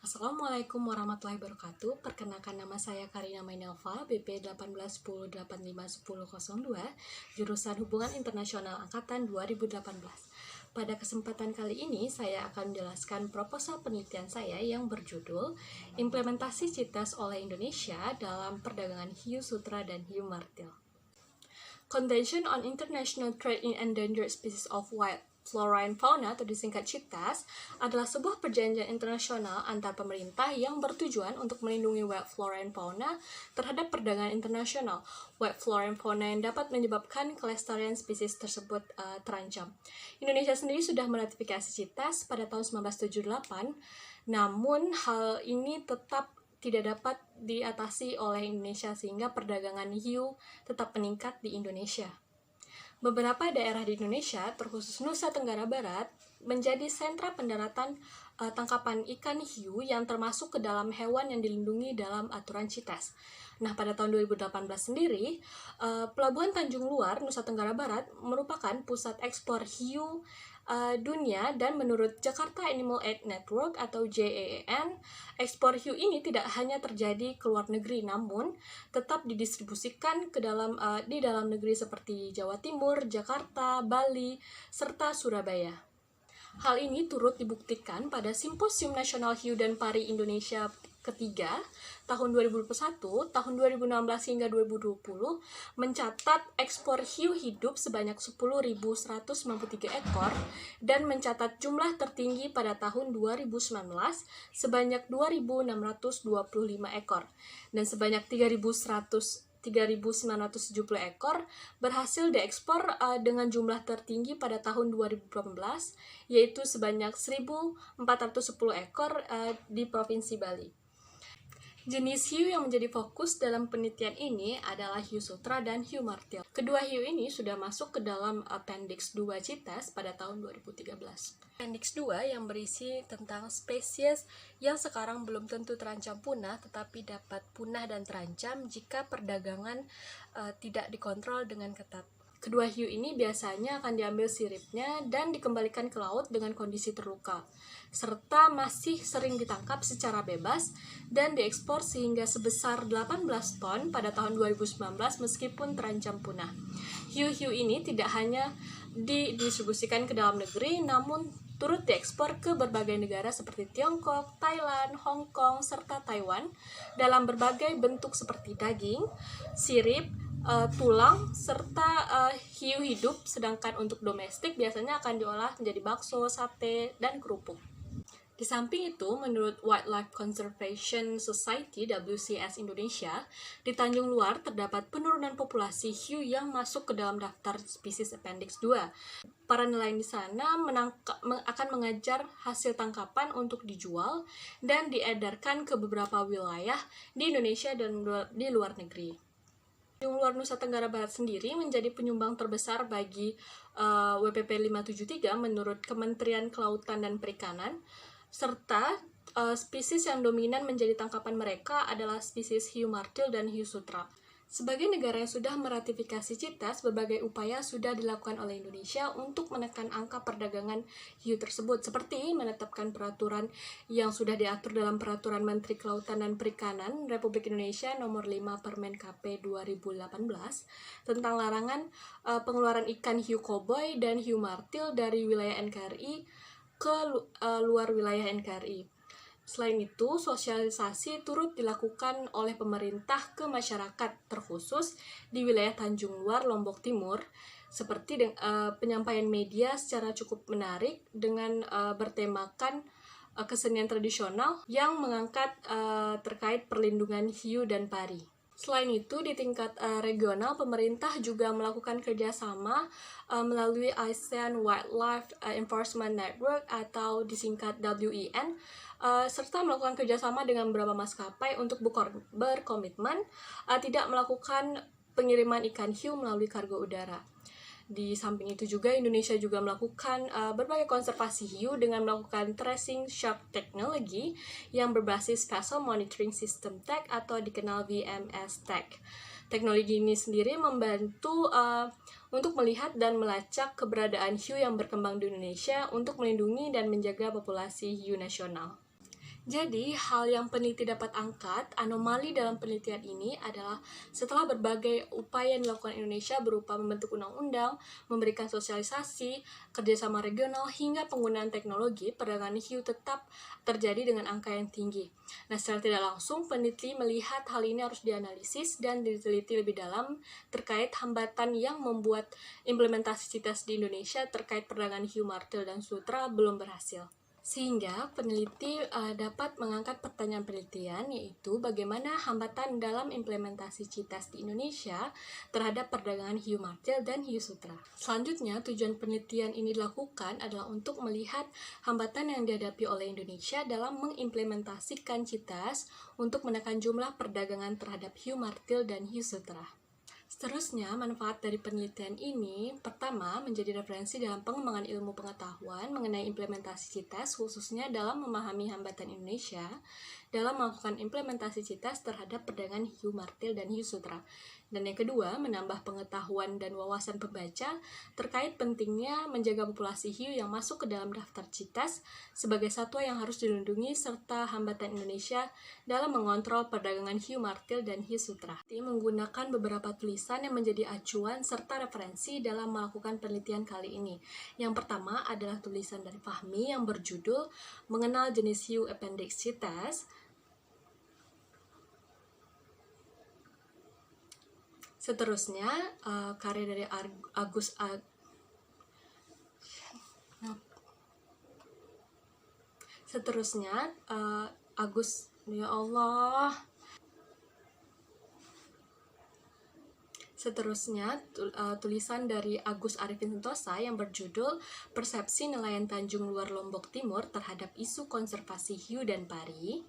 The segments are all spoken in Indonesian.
Assalamualaikum warahmatullahi wabarakatuh. Perkenalkan, nama saya Karina Mainelva, BP 1810851002, jurusan Hubungan Internasional Angkatan 2018. Pada kesempatan kali ini, saya akan menjelaskan proposal penelitian saya yang berjudul Implementasi CITES oleh Indonesia dalam Perdagangan Hiu Sutra dan Hiu Martil. Convention on International Trade in Endangered Species of Wild Flora and Fauna atau disingkat CITES adalah sebuah perjanjian internasional antar pemerintah yang bertujuan untuk melindungi wild flora and fauna terhadap perdagangan internasional. Wild flora and fauna yang dapat menyebabkan kelestarian spesies tersebut terancam. Indonesia sendiri sudah meratifikasi CITES pada tahun 1978, namun hal ini tetap tidak dapat diatasi oleh Indonesia sehingga perdagangan hiu tetap meningkat di Indonesia. Beberapa daerah di Indonesia, terkhusus Nusa Tenggara Barat, menjadi sentra pendaratan tangkapan ikan hiu yang termasuk ke dalam hewan yang dilindungi dalam aturan CITES. Nah, pada tahun 2018 sendiri, Pelabuhan Tanjung Luar, Nusa Tenggara Barat, merupakan pusat ekspor hiu dunia, dan menurut Jakarta Animal Aid Network atau JAAN, ekspor hiu ini tidak hanya terjadi ke luar negeri, namun tetap didistribusikan ke di dalam negeri seperti Jawa Timur, Jakarta, Bali, serta Surabaya. Hal ini turut dibuktikan pada Simposium Nasional Hiu dan Pari Indonesia ketiga tahun 2021, tahun 2016 hingga 2020 mencatat ekspor hiu hidup sebanyak 10.193 ekor dan mencatat jumlah tertinggi pada tahun 2019 sebanyak 2.625 ekor dan sebanyak 3.970 ekor berhasil diekspor dengan jumlah tertinggi pada tahun 2018, yaitu sebanyak 1.410 ekor di Provinsi Bali. Jenis hiu yang menjadi fokus dalam penelitian ini adalah hiu sutra dan hiu martil. Kedua hiu ini sudah masuk ke dalam Appendix 2 CITES pada tahun 2013. Appendix 2 yang berisi tentang spesies yang sekarang belum tentu terancam punah, tetapi dapat punah dan terancam jika perdagangan tidak dikontrol dengan ketat. Kedua hiu ini biasanya akan diambil siripnya dan dikembalikan ke laut dengan kondisi terluka, serta masih sering ditangkap secara bebas dan diekspor sehingga sebesar 18 ton pada tahun 2019 meskipun terancam punah. Hiu-hiu ini tidak hanya didistribusikan ke dalam negeri, namun turut diekspor ke berbagai negara seperti Tiongkok, Thailand, Hong Kong, serta Taiwan dalam berbagai bentuk seperti daging, sirip, tulang, serta hiu hidup, sedangkan untuk domestik biasanya akan diolah menjadi bakso, sate, dan kerupuk. Di samping itu, menurut Wildlife Conservation Society (WCS) Indonesia, di Tanjung Luar terdapat penurunan populasi hiu yang masuk ke dalam daftar spesies Appendix 2. Para nelayan di sana akan mengajar hasil tangkapan untuk dijual dan diedarkan ke beberapa wilayah di Indonesia dan di luar negeri. Tanjung Luar Nusa Tenggara Barat sendiri menjadi penyumbang terbesar bagi WPP 573 menurut Kementerian Kelautan dan Perikanan, serta spesies yang dominan menjadi tangkapan mereka adalah spesies hiu martil dan hiu sutra. Sebagai negara yang sudah meratifikasi CITES, berbagai upaya sudah dilakukan oleh Indonesia untuk menekan angka perdagangan hiu tersebut, seperti menetapkan peraturan yang sudah diatur dalam Peraturan Menteri Kelautan dan Perikanan Republik Indonesia Nomor 5 Permen KP 2018 tentang larangan pengeluaran ikan hiu koboi dan hiu martil dari wilayah NKRI ke luar wilayah NKRI. Selain itu, sosialisasi turut dilakukan oleh pemerintah ke masyarakat, terkhusus di wilayah Tanjung Luar, Lombok Timur, seperti penyampaian media secara cukup menarik dengan bertemakan kesenian tradisional yang mengangkat terkait perlindungan hiu dan pari. Selain itu, di tingkat regional, pemerintah juga melakukan kerjasama melalui ASEAN Wildlife Enforcement Network atau disingkat WEN, serta melakukan kerjasama dengan beberapa maskapai untuk berkomitmen tidak melakukan pengiriman ikan hiu melalui kargo udara. Di samping itu juga, Indonesia juga melakukan berbagai konservasi hiu dengan melakukan tracing shark technology yang berbasis Vessel Monitoring System Tech atau dikenal VMS Tech. Teknologi ini sendiri membantu untuk melihat dan melacak keberadaan hiu yang berkembang di Indonesia untuk melindungi dan menjaga populasi hiu nasional. Jadi, hal yang peneliti dapat angkat, anomali dalam penelitian ini adalah setelah berbagai upaya yang dilakukan Indonesia berupa membentuk undang-undang, memberikan sosialisasi, kerjasama regional, hingga penggunaan teknologi, perdagangan hiu tetap terjadi dengan angka yang tinggi. Nah, secara tidak langsung, peneliti melihat hal ini harus dianalisis dan diteliti lebih dalam terkait hambatan yang membuat implementasi CITES di Indonesia terkait perdagangan hiu martil dan sutra belum berhasil. Sehingga peneliti dapat mengangkat pertanyaan penelitian, yaitu bagaimana hambatan dalam implementasi CITES di Indonesia terhadap perdagangan hiu martil dan hiu sutra. Selanjutnya, tujuan penelitian ini dilakukan adalah untuk melihat hambatan yang dihadapi oleh Indonesia dalam mengimplementasikan CITES untuk menekan jumlah perdagangan terhadap hiu martil dan hiu sutra. Seterusnya, manfaat dari penelitian ini pertama menjadi referensi dalam pengembangan ilmu pengetahuan mengenai implementasi CITES, khususnya dalam memahami hambatan Indonesia dalam melakukan implementasi CITES terhadap perdagangan hiu martil dan hiu sutra. Dan yang kedua, menambah pengetahuan dan wawasan pembaca terkait pentingnya menjaga populasi hiu yang masuk ke dalam daftar CITES sebagai satwa yang harus dilindungi serta hambatan Indonesia dalam mengontrol perdagangan hiu martil dan hiu sutra. Menggunakan beberapa tulisan yang menjadi acuan serta referensi dalam melakukan penelitian kali ini. Yang pertama adalah tulisan dari Fahmi yang berjudul Mengenal Jenis Hiu Appendix CITES. Seterusnya, karya dari Agus ya Allah. Seterusnya, tulisan dari Agus Arifin Sentosa yang berjudul Persepsi Nelayan Tanjung Luar Lombok Timur terhadap Isu Konservasi Hiu dan Pari.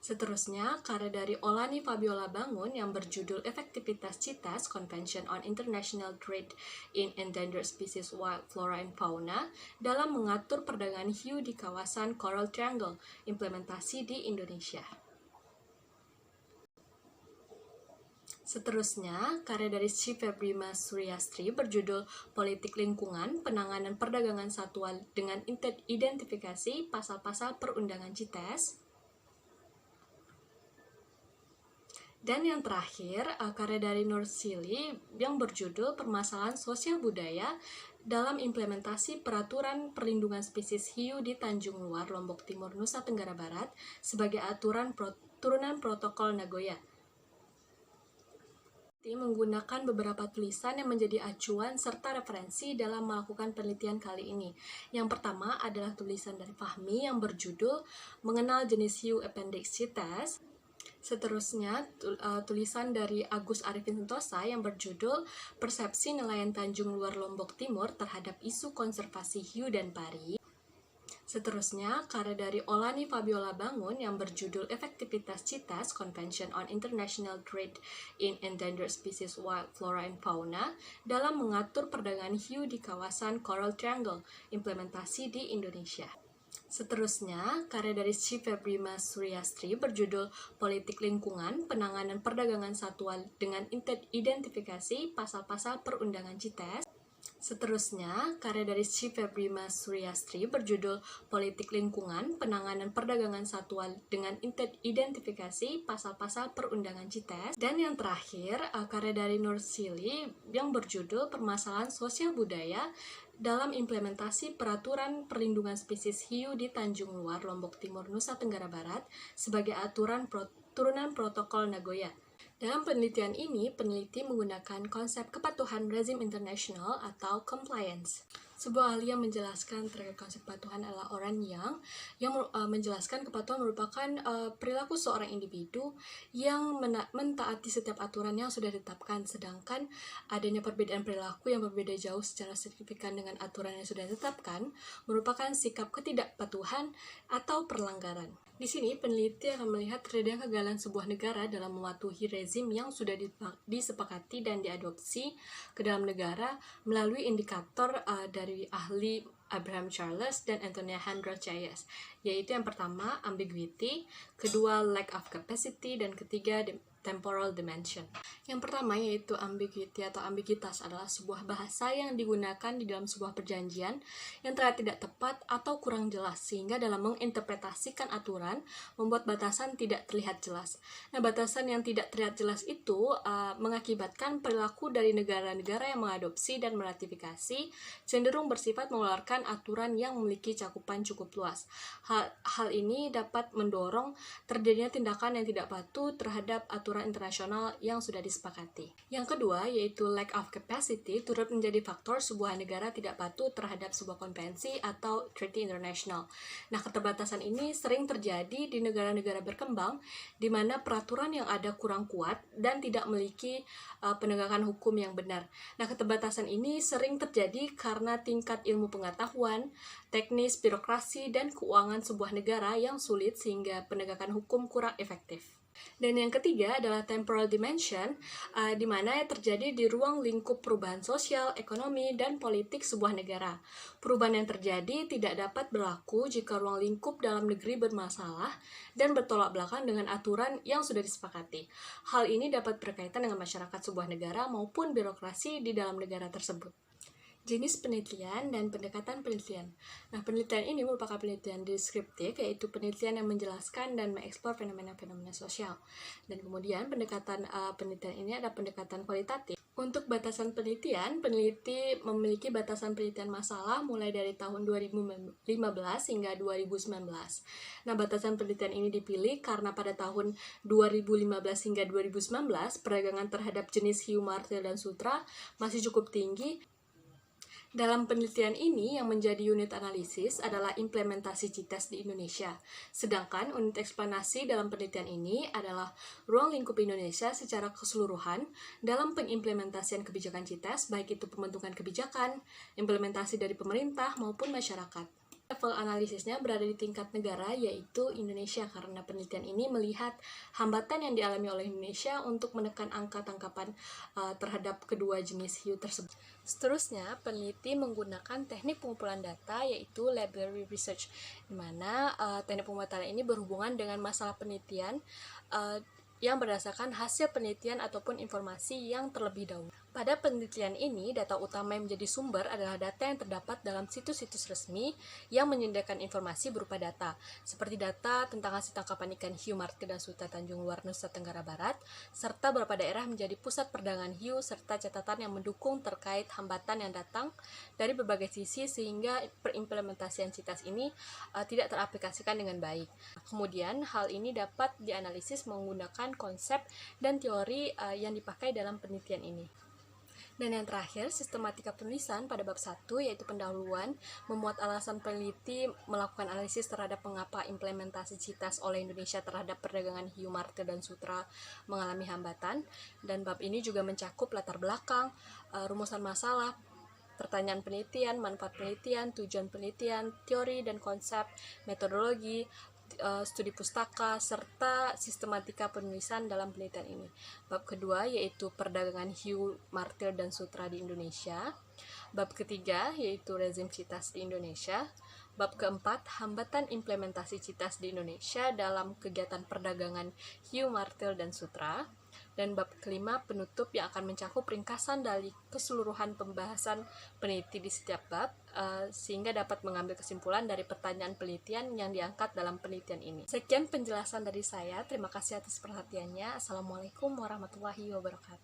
Seterusnya, karya dari Olani Fabiola Bangun yang berjudul Efektivitas CITES Convention on International Trade in Endangered Species Wild Flora and Fauna dalam mengatur perdagangan hiu di kawasan Coral Triangle, implementasi di Indonesia. Seterusnya, karya dari Febrima Suryastri berjudul Politik Lingkungan, Penanganan Perdagangan Satwa dengan Identifikasi Pasal-Pasal Perundangan CITES. Dan yang terakhir, karya dari Nur Sili yang berjudul Permasalahan Sosial Budaya dalam Implementasi Peraturan Perlindungan Spesies Hiu di Tanjung Luar, Lombok Timur, Nusa Tenggara Barat sebagai aturan turunan Protokol Nagoya. Menggunakan beberapa tulisan yang menjadi acuan serta referensi dalam melakukan penelitian kali ini. Yang pertama adalah tulisan dari Fahmi yang berjudul Mengenal Jenis Hiu Appendix CITES. Seterusnya, tulisan dari Agus Arifin Sentosa yang berjudul Persepsi Nelayan Tanjung Luar Lombok Timur terhadap Isu Konservasi Hiu dan Pari. Seterusnya, karya dari Olani Fabiola Bangun yang berjudul Efektivitas CITES Convention on International Trade in Endangered Species Wild Flora and Fauna dalam mengatur perdagangan hiu di kawasan Coral Triangle, implementasi di Indonesia. Seterusnya, karya dari Febrima Suryastri berjudul Politik Lingkungan, Penanganan Perdagangan Satwa dengan Identifikasi Pasal-Pasal Perundangan CITES. Seterusnya, karya dari Febrima Suryastri berjudul Politik Lingkungan, Penanganan Perdagangan Satwa dengan Identifikasi Pasal-Pasal Perundangan CITES. Dan yang terakhir, karya dari Nur Sili yang berjudul Permasalahan Sosial Budaya dalam Implementasi Peraturan Perlindungan Spesies Hiu di Tanjung Luar, Lombok Timur, Nusa Tenggara Barat sebagai aturan turunan Protokol Nagoya. Dalam penelitian ini, peneliti menggunakan konsep kepatuhan rezim internasional atau compliance. Sebuah ahli yang menjelaskan terkait konsep kepatuhan adalah orang yang menjelaskan kepatuhan merupakan perilaku seorang individu yang mentaati setiap aturan yang sudah ditetapkan, sedangkan adanya perbedaan perilaku yang berbeda jauh secara signifikan dengan aturan yang sudah ditetapkan merupakan sikap ketidakpatuhan atau perlanggaran. Di sini, peneliti akan melihat terjadinya kegagalan sebuah negara dalam mematuhi rezim yang sudah disepakati dan diadopsi ke dalam negara melalui indikator dari ahli Abraham Charles dan Antonia Hendra yaitu yang pertama, ambiguity, kedua, lack of capacity, dan ketiga, temporal dimension. Yang pertama yaitu ambiguity atau ambiguitas adalah sebuah bahasa yang digunakan di dalam sebuah perjanjian yang terlihat tidak tepat atau kurang jelas, sehingga dalam menginterpretasikan aturan membuat batasan tidak terlihat jelas. Nah, batasan yang tidak terlihat jelas itu mengakibatkan perilaku dari negara-negara yang mengadopsi dan meratifikasi cenderung bersifat mengeluarkan aturan yang memiliki cakupan cukup luas. Hal ini dapat mendorong terjadinya tindakan yang tidak patuh terhadap aturan internasional yang sudah disepakati. Yang kedua, yaitu lack of capacity, turut menjadi faktor sebuah negara tidak patuh terhadap sebuah konvensi atau treaty international. Nah, keterbatasan ini sering terjadi di negara-negara berkembang di mana peraturan yang ada kurang kuat dan tidak memiliki penegakan hukum yang benar. Nah, keterbatasan ini sering terjadi karena tingkat ilmu pengetahuan, teknis, birokrasi, dan keuangan sebuah negara yang sulit sehingga penegakan hukum kurang efektif. Dan yang ketiga adalah temporal dimension, di mana terjadi di ruang lingkup perubahan sosial, ekonomi, dan politik sebuah negara. Perubahan yang terjadi tidak dapat berlaku jika ruang lingkup dalam negeri bermasalah dan bertolak belakang dengan aturan yang sudah disepakati. Hal ini dapat berkaitan dengan masyarakat sebuah negara maupun birokrasi di dalam negara tersebut. Jenis penelitian dan pendekatan penelitian. Nah, penelitian ini merupakan penelitian deskriptif, yaitu penelitian yang menjelaskan dan mengeksplor fenomena-fenomena sosial. Dan kemudian pendekatan penelitian ini ada pendekatan kualitatif. Untuk batasan penelitian, peneliti memiliki batasan penelitian masalah mulai dari tahun 2015 hingga 2019. Nah, batasan penelitian ini dipilih karena pada tahun 2015 hingga 2019, perdagangan terhadap jenis hiu martil dan sutra masih cukup tinggi. Dalam penelitian ini, yang menjadi unit analisis adalah implementasi CITES di Indonesia. Sedangkan unit eksplanasi dalam penelitian ini adalah ruang lingkup Indonesia secara keseluruhan dalam pengimplementasian kebijakan CITES, baik itu pembentukan kebijakan, implementasi dari pemerintah maupun masyarakat. Level analisisnya berada di tingkat negara, yaitu Indonesia, karena penelitian ini melihat hambatan yang dialami oleh Indonesia untuk menekan angka tangkapan terhadap kedua jenis hiu tersebut. Seterusnya, peneliti menggunakan teknik pengumpulan data, yaitu library research, di mana teknik pengumpulan ini berhubungan dengan masalah penelitian yang berdasarkan hasil penelitian ataupun informasi yang terlebih dahulu. Pada penelitian ini, data utama yang menjadi sumber adalah data yang terdapat dalam situs-situs resmi yang menyediakan informasi berupa data, seperti data tentang hasil tangkapan ikan hiu martil dan sutra Tanjung Luar Nusa Tenggara Barat, serta beberapa daerah menjadi pusat perdagangan hiu, serta catatan yang mendukung terkait hambatan yang datang dari berbagai sisi sehingga perimplementasian CITES ini tidak teraplikasikan dengan baik. Kemudian, hal ini dapat dianalisis menggunakan konsep dan teori yang dipakai dalam penelitian ini. Dan yang terakhir, sistematika penulisan pada bab 1, yaitu pendahuluan, memuat alasan peneliti melakukan analisis terhadap mengapa implementasi CITES oleh Indonesia terhadap perdagangan hiu martil dan sutra mengalami hambatan. Dan bab ini juga mencakup latar belakang, rumusan masalah, pertanyaan penelitian, manfaat penelitian, tujuan penelitian, teori dan konsep, metodologi, studi pustaka, serta sistematika penulisan dalam penelitian ini. Bab kedua yaitu perdagangan hiu martil dan sutra di Indonesia. Bab ketiga yaitu rezim CITES di Indonesia. Bab keempat, hambatan implementasi CITES di Indonesia dalam kegiatan perdagangan hiu martil dan sutra. Dan bab kelima, penutup yang akan mencakup ringkasan dari keseluruhan pembahasan peneliti di setiap bab, sehingga dapat mengambil kesimpulan dari pertanyaan penelitian yang diangkat dalam penelitian ini. Sekian penjelasan dari saya, terima kasih atas perhatiannya. Assalamualaikum warahmatullahi wabarakatuh.